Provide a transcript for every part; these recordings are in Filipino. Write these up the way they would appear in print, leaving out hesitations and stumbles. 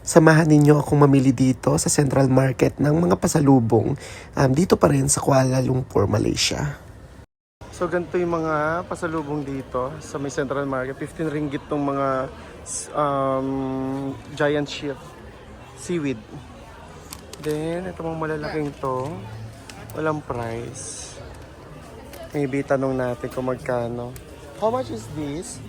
Samahan ninyo akong mamili dito sa Central Market ng mga pasalubong dito pa rin sa Kuala Lumpur, Malaysia. So ganito yung mga pasalubong dito sa may Central Market. 15 ringgit tong mga giant sheep seaweed. Then ito mga malalaking to, walang price. Maybe tanong natin kung magkano. How much is this?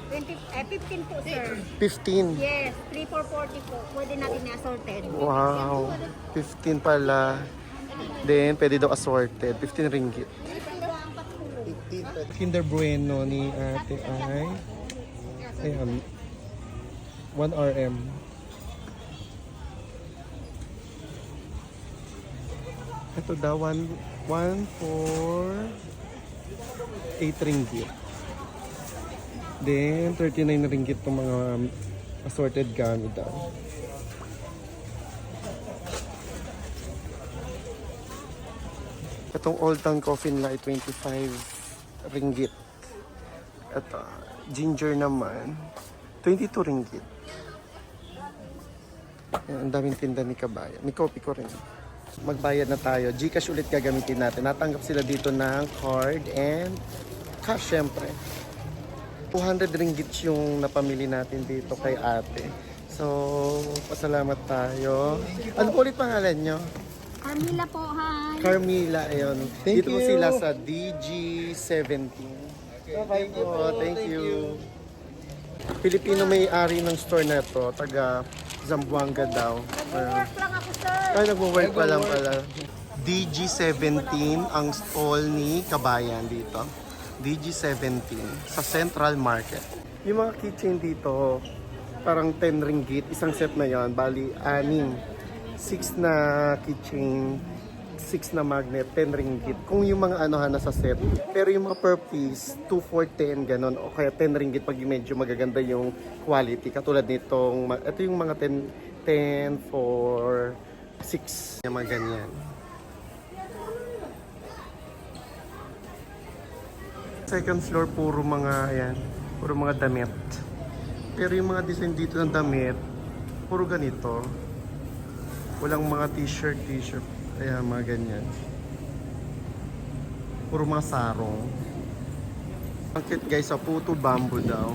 15 po, sir. 15. Yes, 3 for 40 po. Pwede natin i-assorted. Wow, 15 pala. Then, pwede daw assorted. 15 ringgit. Kinder Bueno ni ate ay ayan, 1 RM. Ito daw, 1 for 8 ringgit. Then, 39 ringgit itong mga assorted gamit daw. Itong Old Town Coffin Light, 25 ringgit. Ito, ginger naman, 22 ringgit. Ayan, ang daming tinda ni Kabayan. May coffee ko rin. Magbayad na tayo. GCash ulit gagamitin natin. Natanggap sila dito ng card and cash, syempre. 200 ringgit yung napamili natin dito kay ate. So, pasalamat tayo. Ano po ulit pangalan nyo? Carmila po, hi. Carmila, ayun. Dito po sila sa DG17. Bye po, thank you. Pilipino may-ari ng store na to, taga Zamboanga daw. Nag-work lang ako, sir. Ay, nagwo-work pa lang pala. DG17 ang stall ni Kabayan dito. DG17 sa Central Market. Yung mga keychain dito, parang 10 ringgit. Isang set na yon, bali 6. 6 na keychain, 6 na magnet, 10 ringgit. Kung yung mga ano nasa set. Pero yung mga per piece, 2 for 10, ganon. O kaya 10 ringgit pag medyo magaganda yung quality. Katulad nitong, ito yung mga 10 for 6. Yung mga ganyan. Second floor, puro mga, ayan, puro mga damit. Pero yung mga design dito ng damit, puro ganito. Walang mga t-shirt. Ayan, mga ganyan. Puro mga sarong. Ang cute guys, sa puto bamboo daw.